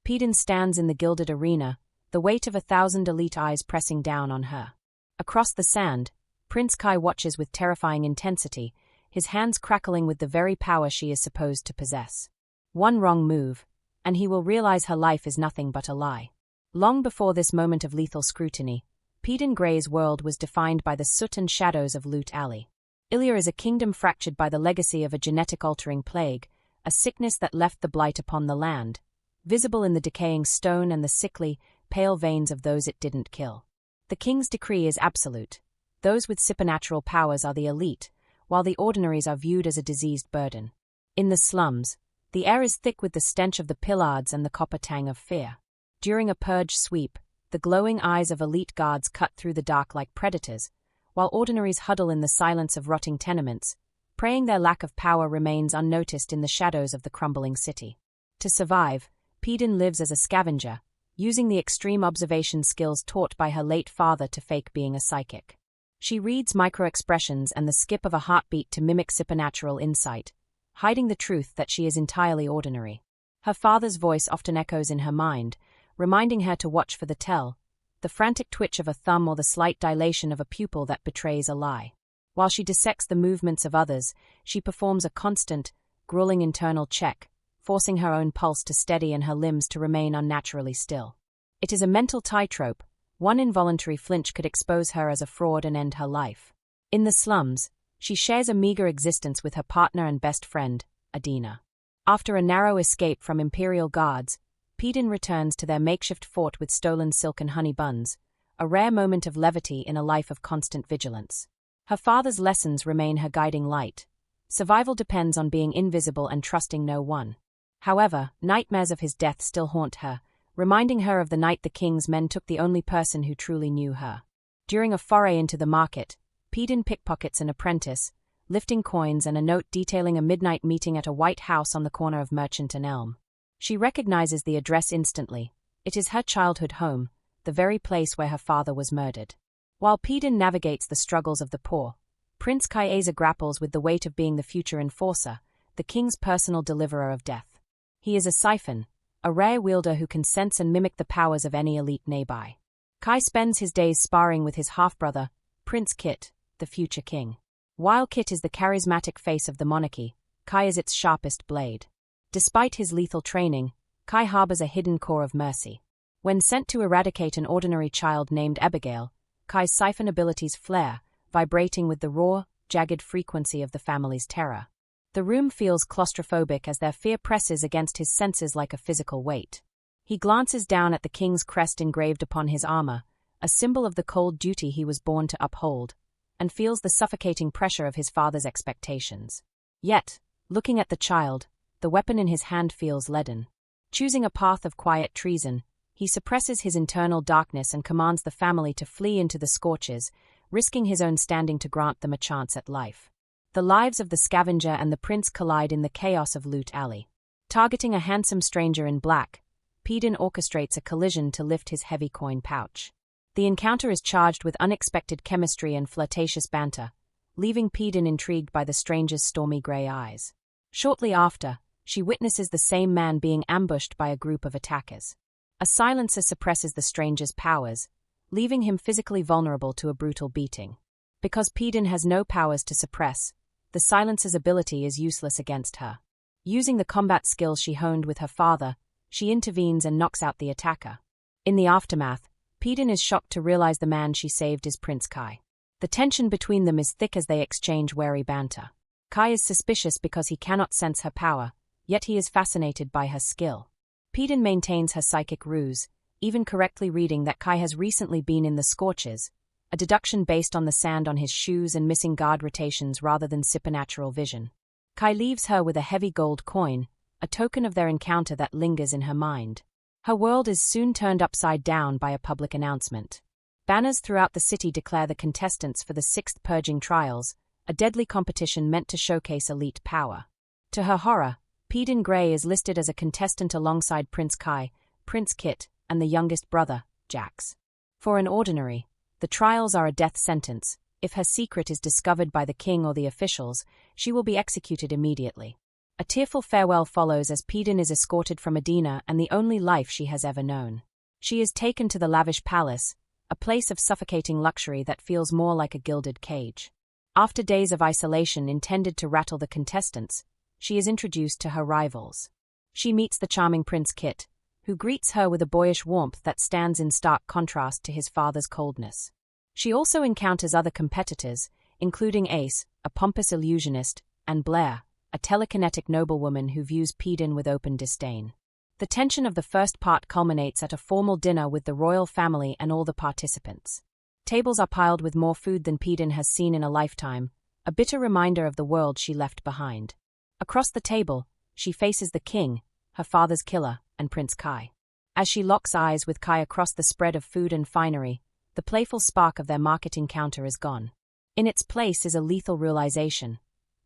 Paedyn stands in the gilded arena, the weight of 1,000 elite eyes pressing down on her. Across the sand, Prince Kai watches with terrifying intensity, his hands crackling with the very power she is supposed to possess. One wrong move, and he will realize her life is nothing but a lie. Long before this moment of lethal scrutiny, Paedyn Gray's world was defined by the soot and shadows of Loot Alley. Ilya is a kingdom fractured by the legacy of a genetic-altering plague, a sickness that left the blight upon the land, visible in the decaying stone and the sickly, pale veins of those it didn't kill. The king's decree is absolute. Those with supernatural powers are the elite, while the ordinaries are viewed as a diseased burden. In the slums, the air is thick with the stench of the pillards and the copper tang of fear. During a purge sweep, the glowing eyes of elite guards cut through the dark like predators, while ordinaries huddle in the silence of rotting tenements, praying their lack of power remains unnoticed in the shadows of the crumbling city. To survive, Paedyn lives as a scavenger, using the extreme observation skills taught by her late father to fake being a psychic. She reads micro-expressions and the skip of a heartbeat to mimic supernatural insight, hiding the truth that she is entirely ordinary. Her father's voice often echoes in her mind, reminding her to watch for the tell, the frantic twitch of a thumb or the slight dilation of a pupil that betrays a lie. While she dissects the movements of others, she performs a constant, grueling internal check, forcing her own pulse to steady and her limbs to remain unnaturally still. It is a mental tightrope. One involuntary flinch could expose her as a fraud and end her life. In the slums, she shares a meager existence with her partner and best friend, Adina. After a narrow escape from Imperial guards, Paedyn returns to their makeshift fort with stolen silk and honey buns, a rare moment of levity in a life of constant vigilance. Her father's lessons remain her guiding light. Survival depends on being invisible and trusting no one. However, nightmares of his death still haunt her, reminding her of the night the king's men took the only person who truly knew her. During a foray into the market, Paedyn pickpockets an apprentice, lifting coins and a note detailing a midnight meeting at a white house on the corner of Merchant and Elm. She recognizes the address instantly. It is her childhood home, the very place where her father was murdered. While Paedyn navigates the struggles of the poor, Prince Kai grapples with the weight of being the future enforcer, the king's personal deliverer of death. He is a siphon, a rare wielder who can sense and mimic the powers of any elite nearby. Kai spends his days sparring with his half-brother, Prince Kit, the future king. While Kit is the charismatic face of the monarchy, Kai is its sharpest blade. Despite his lethal training, Kai harbors a hidden core of mercy. When sent to eradicate an ordinary child named Abigail, Kai's siphon abilities flare, vibrating with the raw, jagged frequency of the family's terror. The room feels claustrophobic as their fear presses against his senses like a physical weight. He glances down at the king's crest engraved upon his armor, a symbol of the cold duty he was born to uphold, and feels the suffocating pressure of his father's expectations. Yet, looking at the child, the weapon in his hand feels leaden. Choosing a path of quiet treason, he suppresses his internal darkness and commands the family to flee into the scorches, risking his own standing to grant them a chance at life. The lives of the scavenger and the prince collide in the chaos of Loot Alley. Targeting a handsome stranger in black, Paedyn orchestrates a collision to lift his heavy coin pouch. The encounter is charged with unexpected chemistry and flirtatious banter, leaving Paedyn intrigued by the stranger's stormy gray eyes. Shortly after, she witnesses the same man being ambushed by a group of attackers. A silencer suppresses the stranger's powers, leaving him physically vulnerable to a brutal beating. Because Paedyn has no powers to suppress, the silencer's ability is useless against her. Using the combat skills she honed with her father, she intervenes and knocks out the attacker. In the aftermath, Paedyn is shocked to realize the man she saved is Prince Kai. The tension between them is thick as they exchange wary banter. Kai is suspicious because he cannot sense her power, yet he is fascinated by her skill. Paedyn maintains her psychic ruse, even correctly reading that Kai has recently been in the scorches, a deduction based on the sand on his shoes and missing guard rotations rather than supernatural vision. Kai leaves her with a heavy gold coin, a token of their encounter that lingers in her mind. Her world is soon turned upside down by a public announcement. Banners throughout the city declare the contestants for the 6th Purging Trials, a deadly competition meant to showcase elite power. To her horror, Paedyn Gray is listed as a contestant alongside Prince Kai, Prince Kit, and the youngest brother, Jax. For an ordinary, the trials are a death sentence. If her secret is discovered by the king or the officials, she will be executed immediately. A tearful farewell follows as Paedyn is escorted from Edina and the only life she has ever known. She is taken to the lavish palace, a place of suffocating luxury that feels more like a gilded cage. After days of isolation intended to rattle the contestants, she is introduced to her rivals. She meets the charming Prince Kit, who greets her with a boyish warmth that stands in stark contrast to his father's coldness. She also encounters other competitors, including Ace, a pompous illusionist, and Blair, a telekinetic noblewoman who views Paedyn with open disdain. The tension of the first part culminates at a formal dinner with the royal family and all the participants. Tables are piled with more food than Paedyn has seen in a lifetime, a bitter reminder of the world she left behind. Across the table, she faces the king, her father's killer, and Prince Kai. As she locks eyes with Kai across the spread of food and finery, the playful spark of their market encounter is gone. In its place is a lethal realization.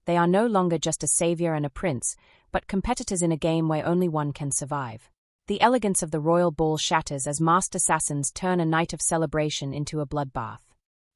They are no longer just a savior and a prince, but competitors in a game where only one can survive. The elegance of the royal ball shatters as masked assassins turn a night of celebration into a bloodbath.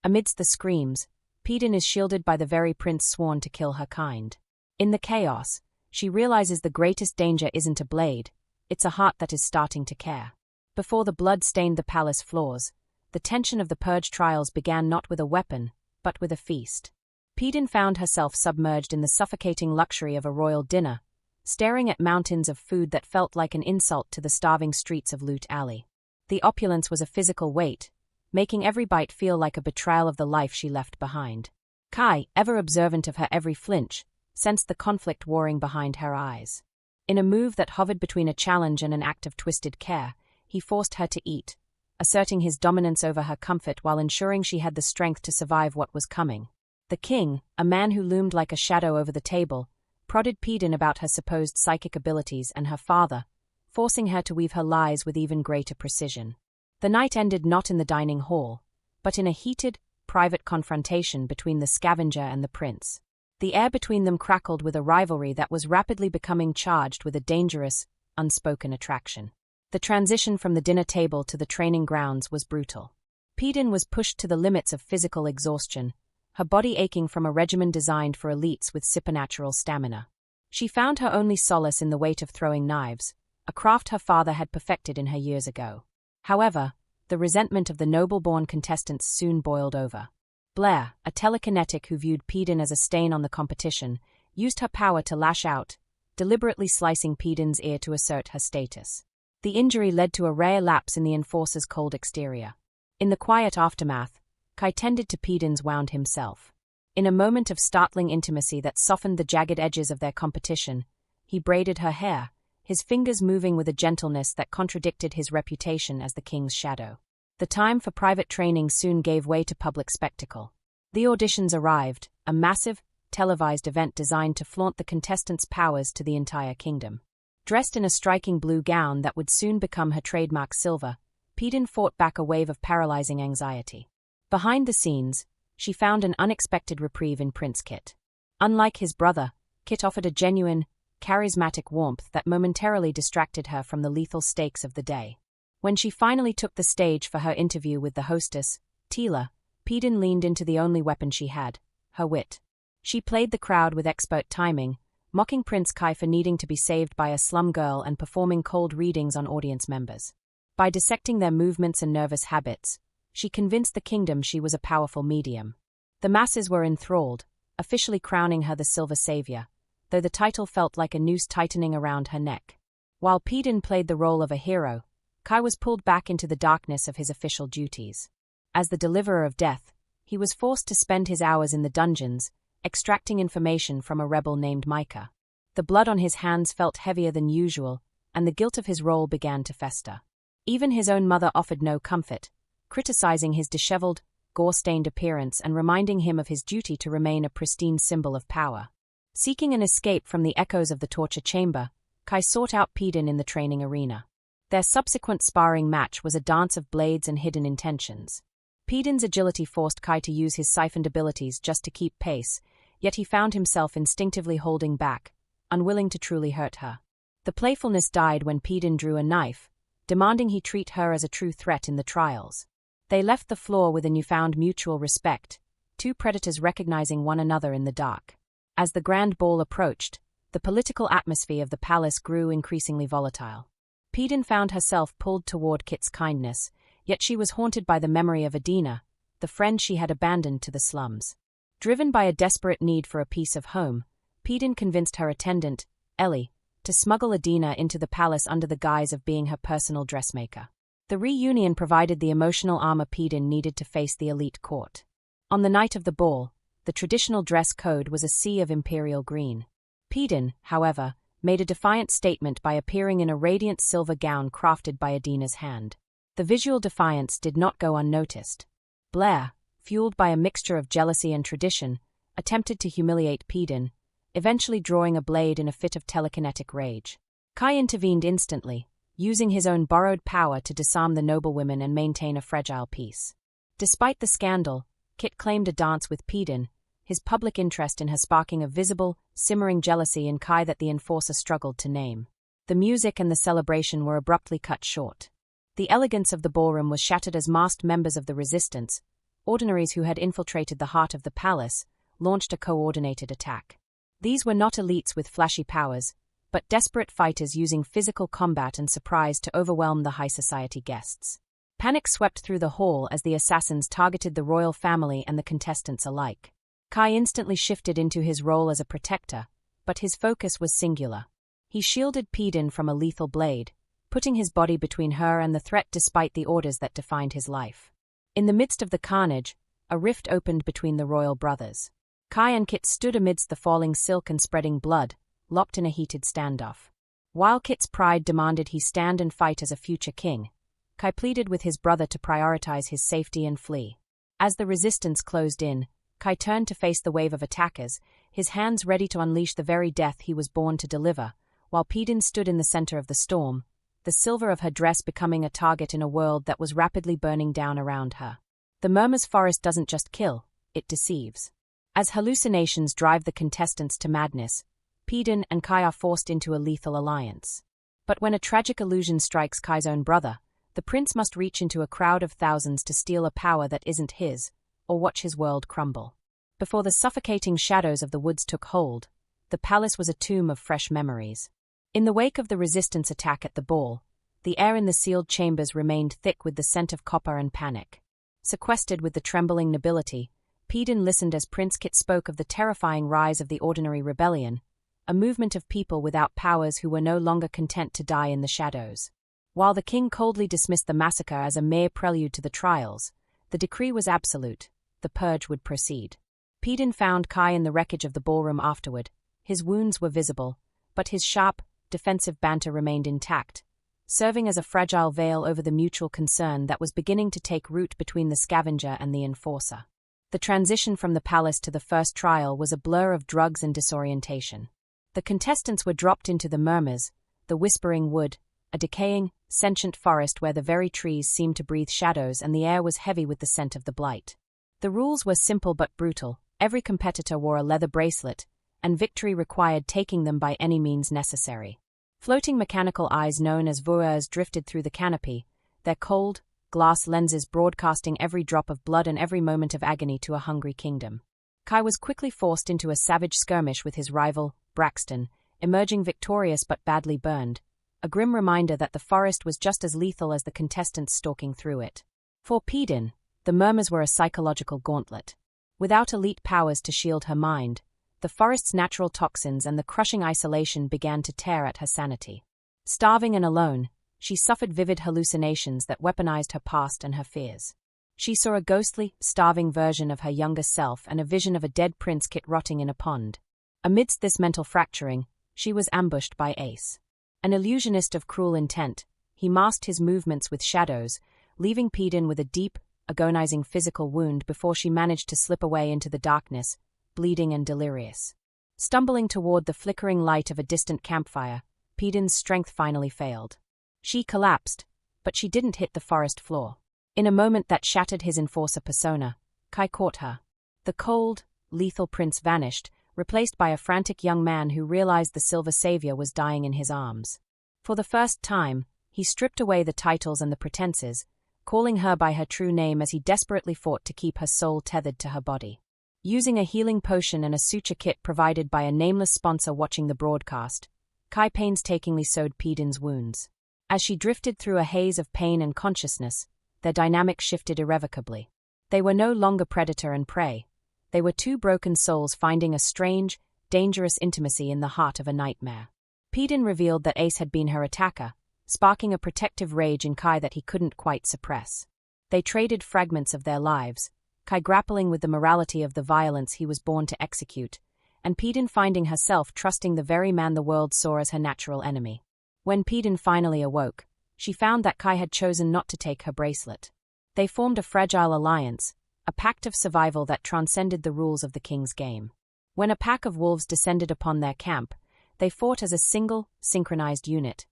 Amidst the screams, Paedyn is shielded by the very prince sworn to kill her kind. In the chaos, she realizes the greatest danger isn't a blade, it's a heart that is starting to care. Before the blood stained the palace floors, the tension of the Purge Trials began not with a weapon, but with a feast. Paedyn found herself submerged in the suffocating luxury of a royal dinner, staring at mountains of food that felt like an insult to the starving streets of Loot Alley. The opulence was a physical weight, making every bite feel like a betrayal of the life she left behind. Kai, ever observant of her every flinch, sensed the conflict warring behind her eyes. In a move that hovered between a challenge and an act of twisted care, he forced her to eat, asserting his dominance over her comfort while ensuring she had the strength to survive what was coming. The king, a man who loomed like a shadow over the table, prodded Paedyn about her supposed psychic abilities and her father, forcing her to weave her lies with even greater precision. The night ended not in the dining hall, but in a heated, private confrontation between the scavenger and the prince. The air between them crackled with a rivalry that was rapidly becoming charged with a dangerous, unspoken attraction. The transition from the dinner table to the training grounds was brutal. Paedyn was pushed to the limits of physical exhaustion, her body aching from a regimen designed for elites with supernatural stamina. She found her only solace in the weight of throwing knives, a craft her father had perfected in her years ago. However, the resentment of the noble-born contestants soon boiled over. Blair, a telekinetic who viewed Paedyn as a stain on the competition, used her power to lash out, deliberately slicing Paedyn's ear to assert her status. The injury led to a rare lapse in the enforcer's cold exterior. In the quiet aftermath, Kai tended to Paedyn's wound himself. In a moment of startling intimacy that softened the jagged edges of their competition, he braided her hair, his fingers moving with a gentleness that contradicted his reputation as the king's shadow. The time for private training soon gave way to public spectacle. The auditions arrived, a massive, televised event designed to flaunt the contestants' powers to the entire kingdom. Dressed in a striking blue gown that would soon become her trademark silver, Paedyn fought back a wave of paralyzing anxiety. Behind the scenes, she found an unexpected reprieve in Prince Kit. Unlike his brother, Kit offered a genuine, charismatic warmth that momentarily distracted her from the lethal stakes of the day. When she finally took the stage for her interview with the hostess, Tila, Paedyn leaned into the only weapon she had, her wit. She played the crowd with expert timing, mocking Prince Kai for needing to be saved by a slum girl and performing cold readings on audience members. By dissecting their movements and nervous habits, she convinced the kingdom she was a powerful medium. The masses were enthralled, officially crowning her the Silver Savior, though the title felt like a noose tightening around her neck. While Paedyn played the role of a hero, Kai was pulled back into the darkness of his official duties. As the deliverer of death, he was forced to spend his hours in the dungeons, extracting information from a rebel named Micah. The blood on his hands felt heavier than usual, and the guilt of his role began to fester. Even his own mother offered no comfort, criticizing his disheveled, gore-stained appearance and reminding him of his duty to remain a pristine symbol of power. Seeking an escape from the echoes of the torture chamber, Kai sought out Paedyn in the training arena. Their subsequent sparring match was a dance of blades and hidden intentions. Paedyn's agility forced Kai to use his siphoned abilities just to keep pace, yet he found himself instinctively holding back, unwilling to truly hurt her. The playfulness died when Paedyn drew a knife, demanding he treat her as a true threat in the trials. They left the floor with a newfound mutual respect, two predators recognizing one another in the dark. As the grand ball approached, the political atmosphere of the palace grew increasingly volatile. Paedyn found herself pulled toward Kit's kindness, yet she was haunted by the memory of Adina, the friend she had abandoned to the slums. Driven by a desperate need for a piece of home, Paedyn convinced her attendant, Ilya, to smuggle Adina into the palace under the guise of being her personal dressmaker. The reunion provided the emotional armor Paedyn needed to face the elite court. On the night of the ball, the traditional dress code was a sea of imperial green. Paedyn, however, made a defiant statement by appearing in a radiant silver gown crafted by Adina's hand. The visual defiance did not go unnoticed. Blair, fueled by a mixture of jealousy and tradition, attempted to humiliate Paedyn, eventually drawing a blade in a fit of telekinetic rage. Kai intervened instantly, using his own borrowed power to disarm the noblewomen and maintain a fragile peace. Despite the scandal, Kit claimed a dance with Paedyn, his public interest in her sparking a visible, simmering jealousy in Kai that the enforcer struggled to name. The music and the celebration were abruptly cut short. The elegance of the ballroom was shattered as masked members of the resistance, ordinaries who had infiltrated the heart of the palace, launched a coordinated attack. These were not elites with flashy powers, but desperate fighters using physical combat and surprise to overwhelm the high society guests. Panic swept through the hall as the assassins targeted the royal family and the contestants alike. Kai instantly shifted into his role as a protector, but his focus was singular. He shielded Paedyn from a lethal blade, putting his body between her and the threat despite the orders that defined his life. In the midst of the carnage, a rift opened between the royal brothers. Kai and Kit stood amidst the falling silk and spreading blood, locked in a heated standoff. While Kit's pride demanded he stand and fight as a future king, Kai pleaded with his brother to prioritize his safety and flee. As the resistance closed in, Kai turned to face the wave of attackers, his hands ready to unleash the very death he was born to deliver, while Paedyn stood in the center of the storm, the silver of her dress becoming a target in a world that was rapidly burning down around her. The Murmur's forest doesn't just kill, it deceives. As hallucinations drive the contestants to madness, Paedyn and Kai are forced into a lethal alliance. But when a tragic illusion strikes Kai's own brother, the prince must reach into a crowd of thousands to steal a power that isn't his, or watch his world crumble. Before the suffocating shadows of the woods took hold, the palace was a tomb of fresh memories. In the wake of the resistance attack at the ball, the air in the sealed chambers remained thick with the scent of copper and panic. Sequestered with the trembling nobility, Paedyn listened as Prince Kit spoke of the terrifying rise of the Ordinary Rebellion, a movement of people without powers who were no longer content to die in the shadows. While the king coldly dismissed the massacre as a mere prelude to the trials, the decree was absolute: the purge would proceed. Paedyn found Kai in the wreckage of the ballroom afterward. His wounds were visible, but his sharp, defensive banter remained intact, serving as a fragile veil over the mutual concern that was beginning to take root between the scavenger and the enforcer. The transition from the palace to the first trial was a blur of drugs and disorientation. The contestants were dropped into the Murmurs, the Whispering Wood, a decaying, sentient forest where the very trees seemed to breathe shadows and the air was heavy with the scent of the blight. The rules were simple but brutal. Every competitor wore a leather bracelet, and victory required taking them by any means necessary. Floating mechanical eyes known as voeurs drifted through the canopy, their cold, glass lenses broadcasting every drop of blood and every moment of agony to a hungry kingdom. Kai was quickly forced into a savage skirmish with his rival, Braxton, emerging victorious but badly burned, a grim reminder that the forest was just as lethal as the contestants stalking through it. For Paedyn, the Murmurs were a psychological gauntlet. Without elite powers to shield her mind, the forest's natural toxins and the crushing isolation began to tear at her sanity. Starving and alone, she suffered vivid hallucinations that weaponized her past and her fears. She saw a ghostly, starving version of her younger self and a vision of a dead Prince Kit rotting in a pond. Amidst this mental fracturing, she was ambushed by Ace. An illusionist of cruel intent, he masked his movements with shadows, leaving Paedyn with a deep, agonizing physical wound before she managed to slip away into the darkness, bleeding and delirious. Stumbling toward the flickering light of a distant campfire, Paedyn's strength finally failed. She collapsed, but she didn't hit the forest floor. In a moment that shattered his enforcer persona, Kai caught her. The cold, lethal prince vanished, replaced by a frantic young man who realized the Silver Savior was dying in his arms. For the first time, he stripped away the titles and the pretenses, calling her by her true name as he desperately fought to keep her soul tethered to her body. Using a healing potion and a suture kit provided by a nameless sponsor watching the broadcast, Kai painstakingly sewed Paedyn's wounds. As she drifted through a haze of pain and consciousness, their dynamic shifted irrevocably. They were no longer predator and prey. They were two broken souls finding a strange, dangerous intimacy in the heart of a nightmare. Paedyn revealed that Ace had been her attacker, sparking a protective rage in Kai that he couldn't quite suppress. They traded fragments of their lives, Kai grappling with the morality of the violence he was born to execute, and Paedyn finding herself trusting the very man the world saw as her natural enemy. When Paedyn finally awoke, she found that Kai had chosen not to take her bracelet. They formed a fragile alliance, a pact of survival that transcended the rules of the king's game. When a pack of wolves descended upon their camp, they fought as a single, synchronized unit,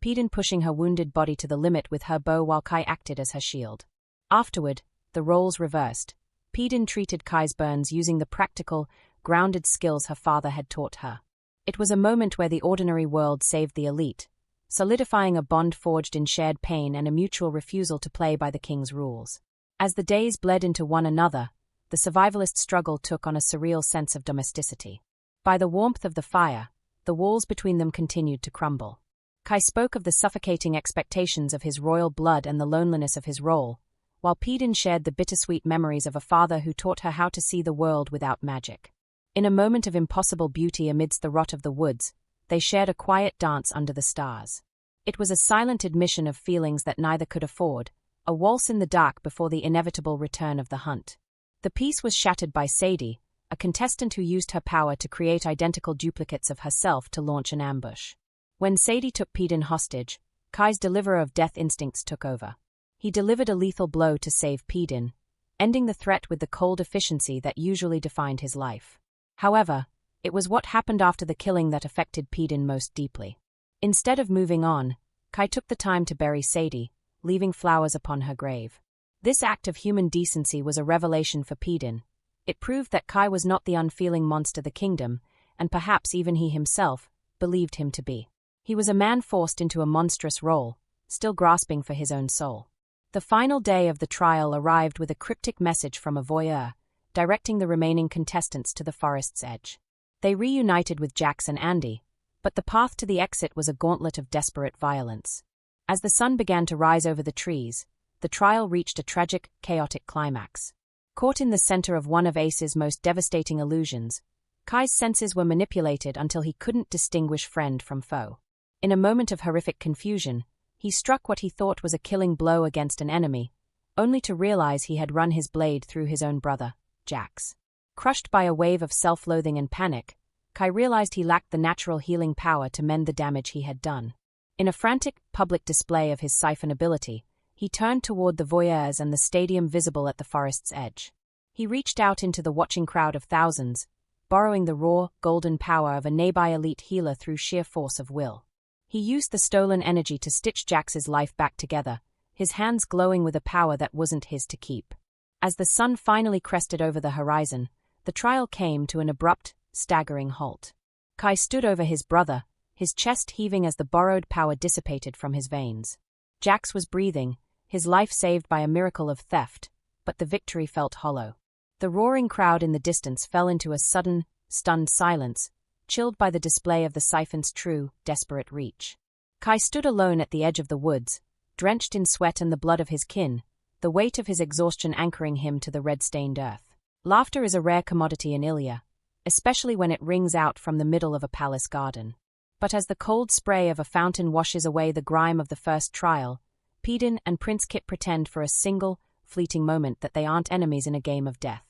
Paedyn pushing her wounded body to the limit with her bow while Kai acted as her shield. Afterward, the roles reversed. Paedyn treated Kai's burns using the practical, grounded skills her father had taught her. It was a moment where the ordinary world saved the elite, solidifying a bond forged in shared pain and a mutual refusal to play by the king's rules. As the days bled into one another, the survivalist struggle took on a surreal sense of domesticity. By the warmth of the fire, the walls between them continued to crumble. Kai spoke of the suffocating expectations of his royal blood and the loneliness of his role, while Paedyn shared the bittersweet memories of a father who taught her how to see the world without magic. In a moment of impossible beauty amidst the rot of the woods, they shared a quiet dance under the stars. It was a silent admission of feelings that neither could afford, a waltz in the dark before the inevitable return of the hunt. The peace was shattered by Sadie, a contestant who used her power to create identical duplicates of herself to launch an ambush. When Sadie took Paedyn hostage, Kai's deliverer of death instincts took over. He delivered a lethal blow to save Paedyn, ending the threat with the cold efficiency that usually defined his life. However, it was what happened after the killing that affected Paedyn most deeply. Instead of moving on, Kai took the time to bury Sadie, leaving flowers upon her grave. This act of human decency was a revelation for Paedyn. It proved that Kai was not the unfeeling monster the kingdom, and perhaps even he himself, believed him to be. He was a man forced into a monstrous role, still grasping for his own soul. The final day of the trial arrived with a cryptic message from a voyeur, directing the remaining contestants to the forest's edge. They reunited with Jax and Andy, but the path to the exit was a gauntlet of desperate violence. As the sun began to rise over the trees, the trial reached a tragic, chaotic climax. Caught in the center of one of Ace's most devastating illusions, Kai's senses were manipulated until he couldn't distinguish friend from foe. In a moment of horrific confusion, he struck what he thought was a killing blow against an enemy, only to realize he had run his blade through his own brother, Jax. Crushed by a wave of self-loathing and panic, Kai realized he lacked the natural healing power to mend the damage he had done. In a frantic, public display of his siphon ability, he turned toward the voyeurs and the stadium visible at the forest's edge. He reached out into the watching crowd of thousands, borrowing the raw, golden power of a nearby elite healer through sheer force of will. He used the stolen energy to stitch Jax's life back together, his hands glowing with a power that wasn't his to keep. As the sun finally crested over the horizon, the trial came to an abrupt, staggering halt. Kai stood over his brother, his chest heaving as the borrowed power dissipated from his veins. Jax was breathing, his life saved by a miracle of theft, but the victory felt hollow. The roaring crowd in the distance fell into a sudden, stunned silence, chilled by the display of the siphon's true, desperate reach. Kai stood alone at the edge of the woods, drenched in sweat and the blood of his kin, the weight of his exhaustion anchoring him to the red-stained earth. Laughter is a rare commodity in Ilya, especially when it rings out from the middle of a palace garden. But as the cold spray of a fountain washes away the grime of the first trial, Paedyn and Prince Kit pretend for a single, fleeting moment that they aren't enemies in a game of death.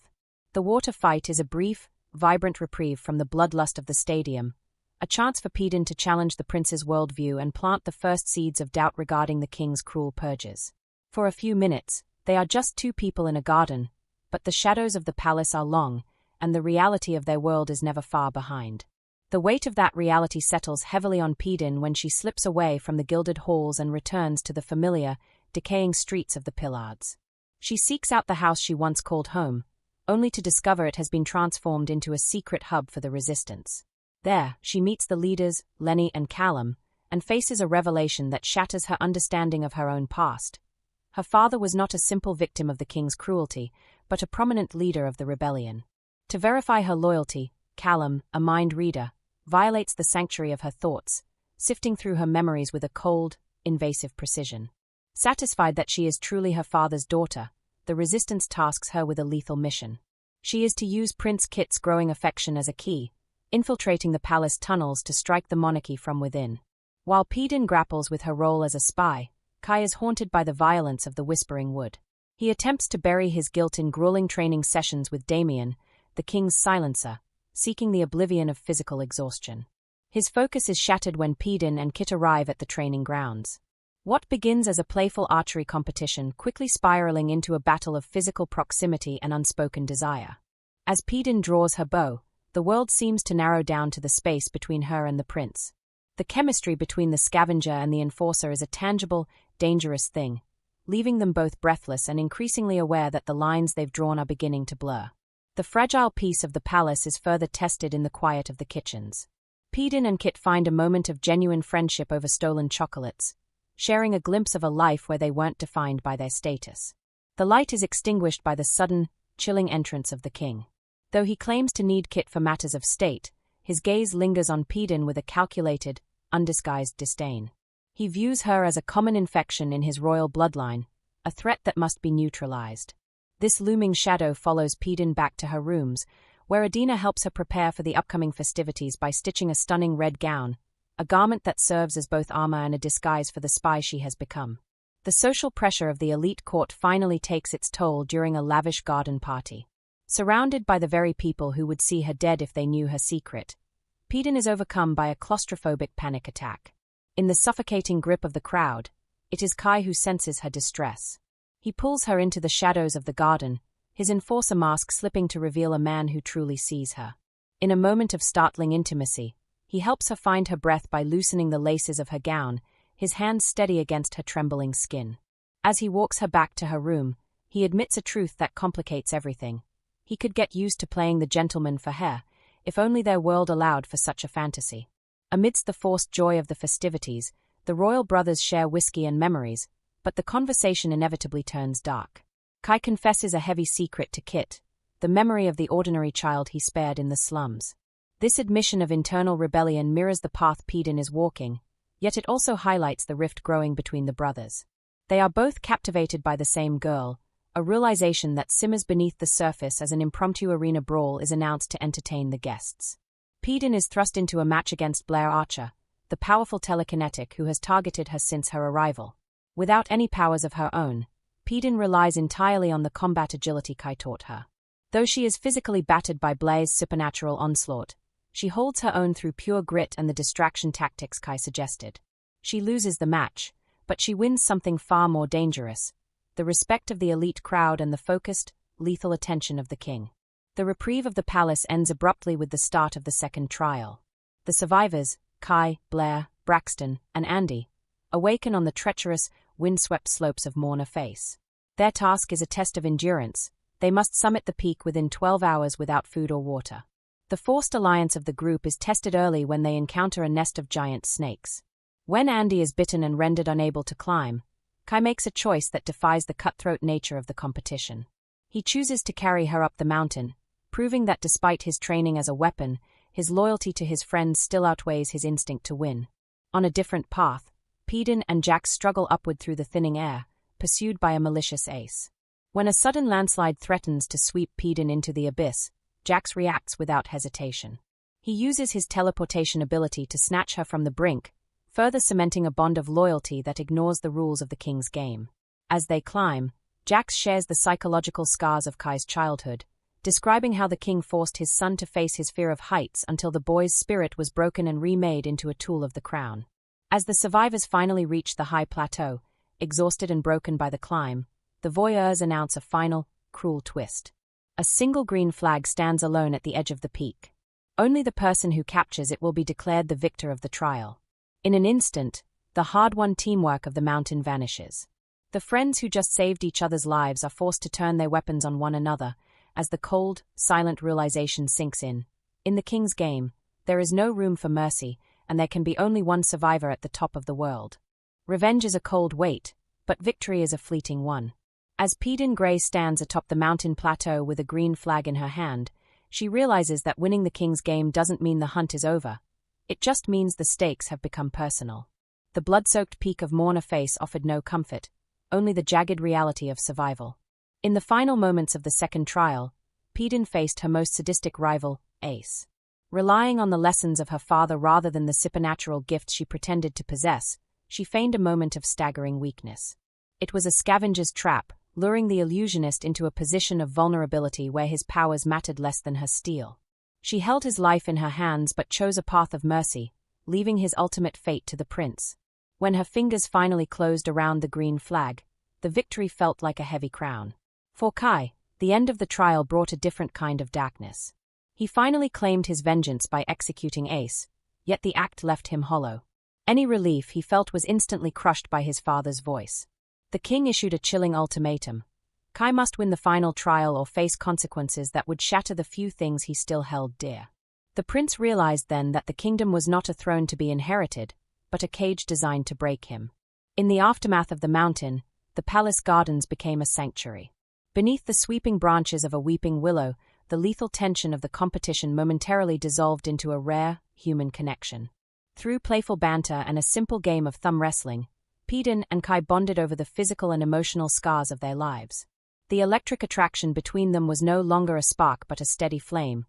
The water fight is a brief, vibrant reprieve from the bloodlust of the stadium, a chance for Paedyn to challenge the prince's worldview and plant the first seeds of doubt regarding the king's cruel purges. For a few minutes, they are just two people in a garden, but the shadows of the palace are long, and the reality of their world is never far behind. The weight of that reality settles heavily on Paedyn when she slips away from the gilded halls and returns to the familiar, decaying streets of the Pillards. She seeks out the house she once called home, only to discover it has been transformed into a secret hub for the resistance. There, she meets the leaders, Lenny and Callum, and faces a revelation that shatters her understanding of her own past. Her father was not a simple victim of the king's cruelty, but a prominent leader of the rebellion. To verify her loyalty, Callum, a mind reader, violates the sanctuary of her thoughts, sifting through her memories with a cold, invasive precision. Satisfied that she is truly her father's daughter, the Resistance tasks her with a lethal mission. She is to use Prince Kit's growing affection as a key, infiltrating the palace tunnels to strike the monarchy from within. While Paedyn grapples with her role as a spy, Kai is haunted by the violence of the Whispering Wood. He attempts to bury his guilt in grueling training sessions with Damien, the king's silencer, seeking the oblivion of physical exhaustion. His focus is shattered when Paedyn and Kit arrive at the training grounds. What begins as a playful archery competition quickly spiraling into a battle of physical proximity and unspoken desire. As Paedyn draws her bow, the world seems to narrow down to the space between her and the prince. The chemistry between the scavenger and the enforcer is a tangible, dangerous thing, leaving them both breathless and increasingly aware that the lines they've drawn are beginning to blur. The fragile peace of the palace is further tested in the quiet of the kitchens. Paedyn and Kit find a moment of genuine friendship over stolen chocolates, sharing a glimpse of a life where they weren't defined by their status. The light is extinguished by the sudden, chilling entrance of the king. Though he claims to need Kit for matters of state, his gaze lingers on Paedyn with a calculated, undisguised disdain. He views her as a common infection in his royal bloodline, a threat that must be neutralized. This looming shadow follows Paedyn back to her rooms, where Adina helps her prepare for the upcoming festivities by stitching a stunning red gown, a garment that serves as both armor and a disguise for the spy she has become. The social pressure of the elite court finally takes its toll during a lavish garden party. Surrounded by the very people who would see her dead if they knew her secret, Paedyn is overcome by a claustrophobic panic attack. In the suffocating grip of the crowd, it is Kai who senses her distress. He pulls her into the shadows of the garden, his enforcer mask slipping to reveal a man who truly sees her. In a moment of startling intimacy, he helps her find her breath by loosening the laces of her gown, his hands steady against her trembling skin. As he walks her back to her room, he admits a truth that complicates everything. He could get used to playing the gentleman for her, if only their world allowed for such a fantasy. Amidst the forced joy of the festivities, the royal brothers share whiskey and memories, but the conversation inevitably turns dark. Kai confesses a heavy secret to Kit, the memory of the ordinary child he spared in the slums. This admission of internal rebellion mirrors the path Paedyn is walking, yet it also highlights the rift growing between the brothers. They are both captivated by the same girl, a realization that simmers beneath the surface as an impromptu arena brawl is announced to entertain the guests. Paedyn is thrust into a match against Blair Archer, the powerful telekinetic who has targeted her since her arrival. Without any powers of her own, Paedyn relies entirely on the combat agility Kai taught her. Though she is physically battered by Blair's supernatural onslaught, she holds her own through pure grit and the distraction tactics Kai suggested. She loses the match, but she wins something far more dangerous: the respect of the elite crowd and the focused, lethal attention of the king. The reprieve of the palace ends abruptly with the start of the second trial. The survivors, Kai, Blair, Braxton, and Andy, awaken on the treacherous, windswept slopes of Mourner Face. Their task is a test of endurance. They must summit the peak within 12 hours without food or water. The forced alliance of the group is tested early when they encounter a nest of giant snakes. When Andy is bitten and rendered unable to climb, Kai makes a choice that defies the cutthroat nature of the competition. He chooses to carry her up the mountain, proving that despite his training as a weapon, his loyalty to his friends still outweighs his instinct to win. On a different path, Paedyn and Jax struggle upward through the thinning air, pursued by a malicious ace. When a sudden landslide threatens to sweep Paedyn into the abyss, Jax reacts without hesitation. He uses his teleportation ability to snatch her from the brink, further cementing a bond of loyalty that ignores the rules of the king's game. As they climb, Jax shares the psychological scars of Kai's childhood, describing how the king forced his son to face his fear of heights until the boy's spirit was broken and remade into a tool of the crown. As the survivors finally reach the high plateau, exhausted and broken by the climb, the voyeurs announce a final, cruel twist. A single green flag stands alone at the edge of the peak. Only the person who captures it will be declared the victor of the trial. In an instant, the hard-won teamwork of the mountain vanishes. The friends who just saved each other's lives are forced to turn their weapons on one another, as the cold, silent realization sinks in. In the king's game, there is no room for mercy, and there can be only one survivor at the top of the world. Revenge is a cold wait, but victory is a fleeting one. As Paedyn Gray stands atop the mountain plateau with a green flag in her hand, she realizes that winning the king's game doesn't mean the hunt is over. It just means the stakes have become personal. The blood-soaked peak of Mourner face offered no comfort, only the jagged reality of survival. In the final moments of the second trial, Paedyn faced her most sadistic rival, Ace. Relying on the lessons of her father rather than the supernatural gifts she pretended to possess, she feigned a moment of staggering weakness. It was a scavenger's trap, luring the illusionist into a position of vulnerability where his powers mattered less than her steel. She held his life in her hands but chose a path of mercy, leaving his ultimate fate to the prince. When her fingers finally closed around the green flag, the victory felt like a heavy crown. For Kai, the end of the trial brought a different kind of darkness. He finally claimed his vengeance by executing Ace, yet the act left him hollow. Any relief he felt was instantly crushed by his father's voice. The king issued a chilling ultimatum. Kai must win the final trial or face consequences that would shatter the few things he still held dear. The prince realized then that the kingdom was not a throne to be inherited, but a cage designed to break him. In the aftermath of the mountain, the palace gardens became a sanctuary. Beneath the sweeping branches of a weeping willow, the lethal tension of the competition momentarily dissolved into a rare, human connection. Through playful banter and a simple game of thumb wrestling, Paedyn and Kai bonded over the physical and emotional scars of their lives. The electric attraction between them was no longer a spark but a steady flame,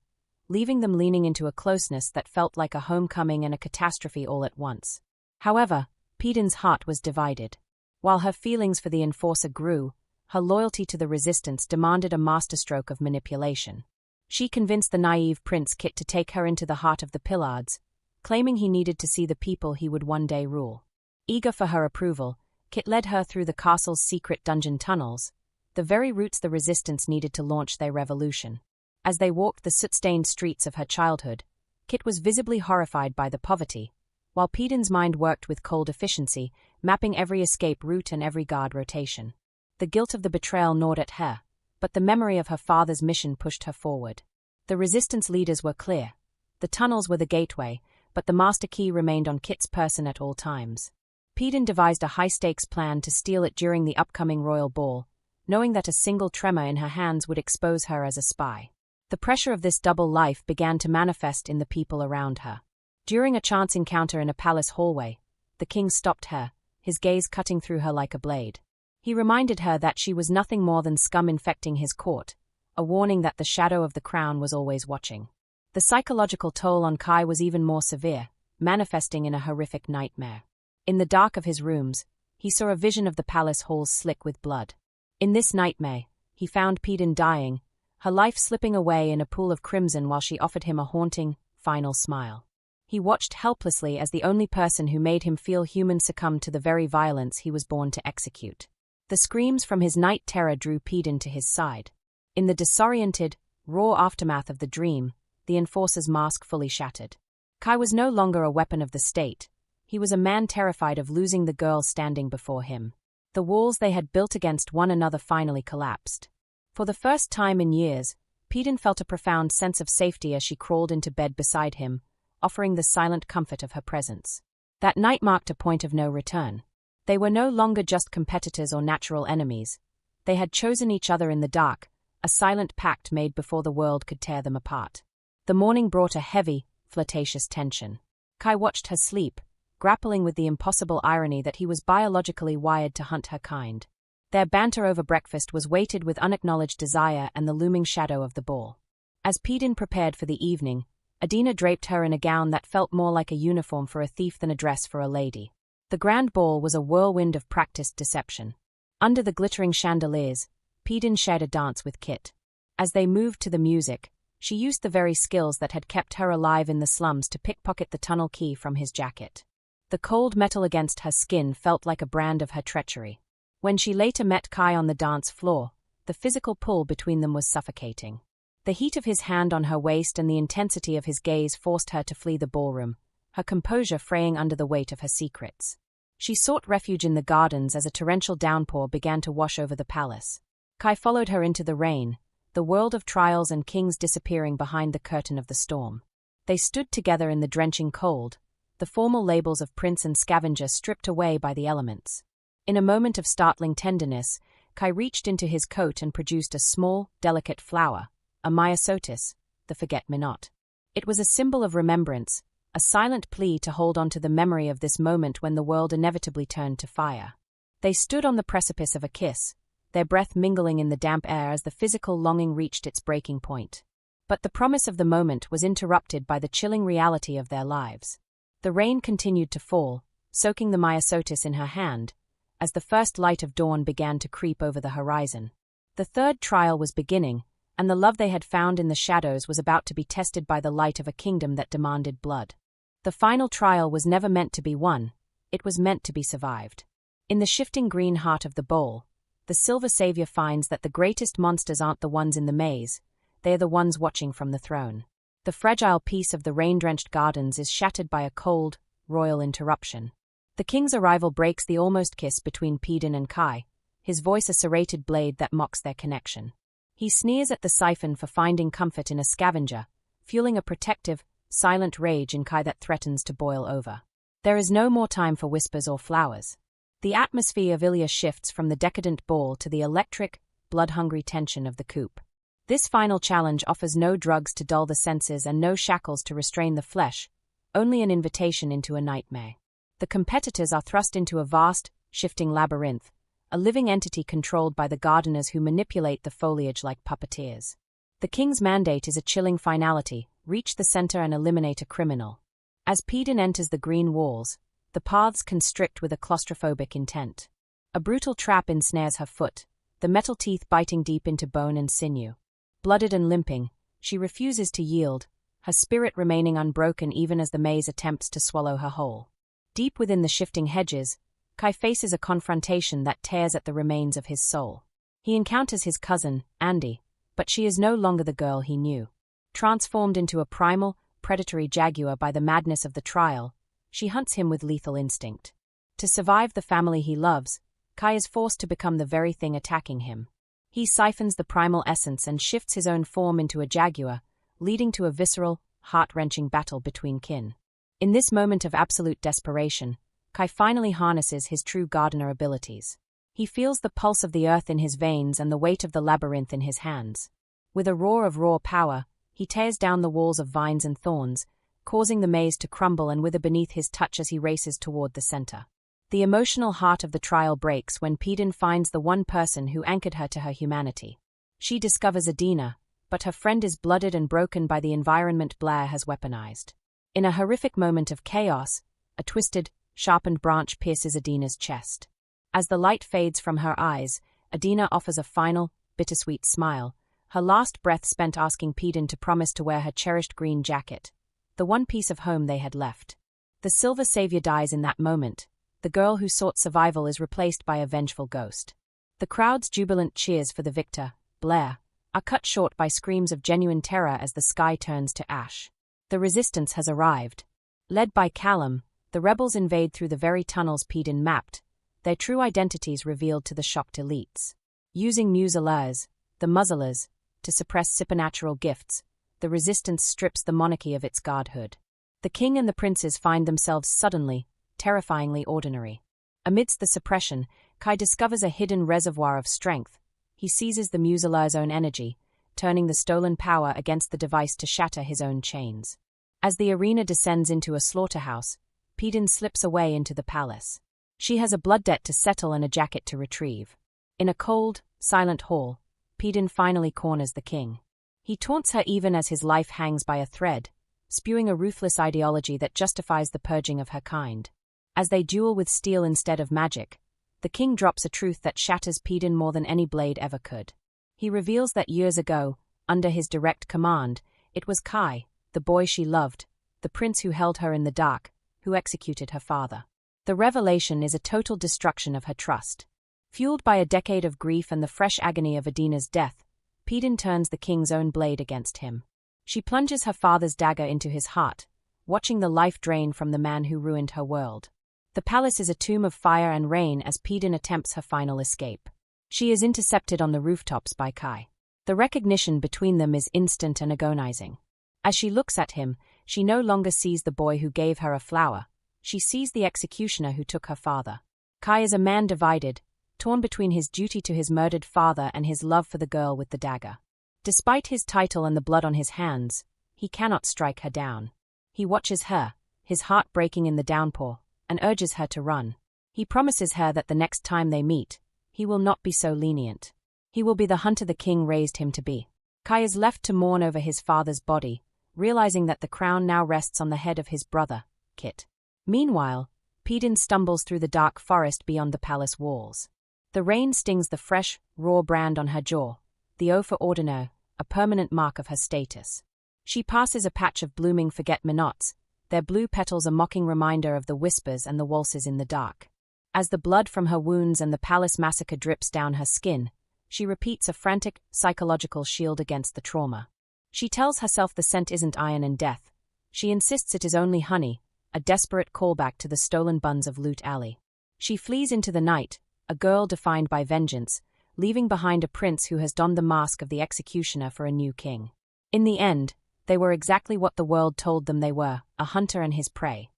leaving them leaning into a closeness that felt like a homecoming and a catastrophe all at once. However, Paedyn's heart was divided. While her feelings for the enforcer grew, her loyalty to the resistance demanded a masterstroke of manipulation. She convinced the naive Prince Kit to take her into the heart of the Pillards, claiming he needed to see the people he would one day rule. Eager for her approval, Kit led her through the castle's secret dungeon tunnels, the very routes the resistance needed to launch their revolution. As they walked the soot-stained streets of her childhood, Kit was visibly horrified by the poverty, while Paedyn's mind worked with cold efficiency, mapping every escape route and every guard rotation. The guilt of the betrayal gnawed at her, but the memory of her father's mission pushed her forward. The resistance leaders were clear. The tunnels were the gateway, but the master key remained on Kit's person at all times. Paedyn devised a high-stakes plan to steal it during the upcoming royal ball, knowing that a single tremor in her hands would expose her as a spy. The pressure of this double life began to manifest in the people around her. During a chance encounter in a palace hallway, the king stopped her, his gaze cutting through her like a blade. He reminded her that she was nothing more than scum infecting his court, a warning that the shadow of the crown was always watching. The psychological toll on Kai was even more severe, manifesting in a horrific nightmare. In the dark of his rooms, he saw a vision of the palace halls slick with blood. In this nightmare, he found Paedyn dying, her life slipping away in a pool of crimson while she offered him a haunting, final smile. He watched helplessly as the only person who made him feel human succumbed to the very violence he was born to execute. The screams from his night terror drew Paedyn to his side. In the disoriented, raw aftermath of the dream, the enforcer's mask fully shattered. Kai was no longer a weapon of the state. He was a man terrified of losing the girl standing before him. The walls they had built against one another finally collapsed. For the first time in years, Paedyn felt a profound sense of safety as she crawled into bed beside him, offering the silent comfort of her presence. That night marked a point of no return. They were no longer just competitors or natural enemies. They had chosen each other in the dark, a silent pact made before the world could tear them apart. The morning brought a heavy, flirtatious tension. Kai watched her sleep, grappling with the impossible irony that he was biologically wired to hunt her kind. Their banter over breakfast was weighted with unacknowledged desire and the looming shadow of the ball. As Paedyn prepared for the evening, Adina draped her in a gown that felt more like a uniform for a thief than a dress for a lady. The grand ball was a whirlwind of practiced deception. Under the glittering chandeliers, Paedyn shared a dance with Kit. As they moved to the music, she used the very skills that had kept her alive in the slums to pickpocket the tunnel key from his jacket. The cold metal against her skin felt like a brand of her treachery. When she later met Kai on the dance floor, the physical pull between them was suffocating. The heat of his hand on her waist and the intensity of his gaze forced her to flee the ballroom, her composure fraying under the weight of her secrets. She sought refuge in the gardens as a torrential downpour began to wash over the palace. Kai followed her into the rain, the world of trials and kings disappearing behind the curtain of the storm. They stood together in the drenching cold, the formal labels of prince and scavenger stripped away by the elements. In a moment of startling tenderness, Kai reached into his coat and produced a small, delicate flower, a myosotis, the the forget-me-not. It was a symbol of remembrance, a silent plea to hold on to the memory of this moment when the world inevitably turned to fire. They stood on the precipice of a kiss, their breath mingling in the damp air as the physical longing reached its breaking point. But the promise of the moment was interrupted by the chilling reality of their lives. The rain continued to fall, soaking the myosotis in her hand, as the first light of dawn began to creep over the horizon. The third trial was beginning, and the love they had found in the shadows was about to be tested by the light of a kingdom that demanded blood. The final trial was never meant to be won, it was meant to be survived. In the shifting green heart of the bowl, the silver savior finds that the greatest monsters aren't the ones in the maze, they are the ones watching from the throne. The fragile peace of the rain-drenched gardens is shattered by a cold, royal interruption. The king's arrival breaks the almost kiss between Paedyn and Kai, his voice a serrated blade that mocks their connection. He sneers at the siphon for finding comfort in a scavenger, fueling a protective, silent rage in Kai that threatens to boil over. There is no more time for whispers or flowers. The atmosphere of Ilya shifts from the decadent ball to the electric, blood-hungry tension of the coop. This final challenge offers no drugs to dull the senses and no shackles to restrain the flesh, only an invitation into a nightmare. The competitors are thrust into a vast, shifting labyrinth, a living entity controlled by the gardeners who manipulate the foliage like puppeteers. The king's mandate is a chilling finality: reach the center and eliminate a criminal. As Paedyn enters the green walls, the paths constrict with a claustrophobic intent. A brutal trap ensnares her foot, the metal teeth biting deep into bone and sinew. Blooded and limping, she refuses to yield, her spirit remaining unbroken even as the maze attempts to swallow her whole. Deep within the shifting hedges, Kai faces a confrontation that tears at the remains of his soul. He encounters his cousin, Andy, but she is no longer the girl he knew. Transformed into a primal, predatory jaguar by the madness of the trial, she hunts him with lethal instinct. To survive the family he loves, Kai is forced to become the very thing attacking him. He siphons the primal essence and shifts his own form into a jaguar, leading to a visceral, heart-wrenching battle between kin. In this moment of absolute desperation, Kai finally harnesses his true gardener abilities. He feels the pulse of the earth in his veins and the weight of the labyrinth in his hands. With a roar of raw power, he tears down the walls of vines and thorns, causing the maze to crumble and wither beneath his touch as he races toward the center. The emotional heart of the trial breaks when Paedyn finds the one person who anchored her to her humanity. She discovers Adina, but her friend is blooded and broken by the environment Blair has weaponized. In a horrific moment of chaos, a twisted, sharpened branch pierces Adina's chest. As the light fades from her eyes, Adina offers a final, bittersweet smile, her last breath spent asking Paedyn to promise to wear her cherished green jacket, the one piece of home they had left. The silver savior dies in that moment. The girl who sought survival is replaced by a vengeful ghost. The crowd's jubilant cheers for the victor, Blair, are cut short by screams of genuine terror as the sky turns to ash. The resistance has arrived. Led by Callum, the rebels invade through the very tunnels Paedyn mapped, their true identities revealed to the shocked elites. Using museleurs, the muzzlers, to suppress supernatural gifts, the resistance strips the monarchy of its godhood. The king and the princes find themselves suddenly, terrifyingly ordinary. Amidst the suppression, Kai discovers a hidden reservoir of strength. He seizes the museleurs' own energy, turning the stolen power against the device to shatter his own chains. As the arena descends into a slaughterhouse, Paedyn slips away into the palace. She has a blood debt to settle and a jacket to retrieve. In a cold, silent hall, Paedyn finally corners the king. He taunts her even as his life hangs by a thread, spewing a ruthless ideology that justifies the purging of her kind. As they duel with steel instead of magic, the king drops a truth that shatters Paedyn more than any blade ever could. He reveals that years ago, under his direct command, it was Kai, the boy she loved, the prince who held her in the dark, who executed her father. The revelation is a total destruction of her trust. Fueled by a decade of grief and the fresh agony of Adina's death, Paedyn turns the king's own blade against him. She plunges her father's dagger into his heart, watching the life drain from the man who ruined her world. The palace is a tomb of fire and rain as Paedyn attempts her final escape. She is intercepted on the rooftops by Kai. The recognition between them is instant and agonizing. As she looks at him, she no longer sees the boy who gave her a flower. She sees the executioner who took her father. Kai is a man divided, torn between his duty to his murdered father and his love for the girl with the dagger. Despite his title and the blood on his hands, he cannot strike her down. He watches her, his heart breaking in the downpour, and urges her to run. He promises her that the next time they meet, he will not be so lenient. He will be the hunter the king raised him to be. Kai is left to mourn over his father's body, realizing that the crown now rests on the head of his brother, Kit. Meanwhile, Paedyn stumbles through the dark forest beyond the palace walls. The rain stings the fresh, raw brand on her jaw, the O for ordinaire, a permanent mark of her status. She passes a patch of blooming forget-me-nots, their blue petals a mocking reminder of the whispers and the waltzes in the dark. As the blood from her wounds and the palace massacre drips down her skin, she repeats a frantic, psychological shield against the trauma. She tells herself the scent isn't iron and death. She insists it is only honey, a desperate callback to the stolen buns of Loot Alley. She flees into the night, a girl defined by vengeance, leaving behind a prince who has donned the mask of the executioner for a new king. In the end, they were exactly what the world told them they were, a hunter and his prey.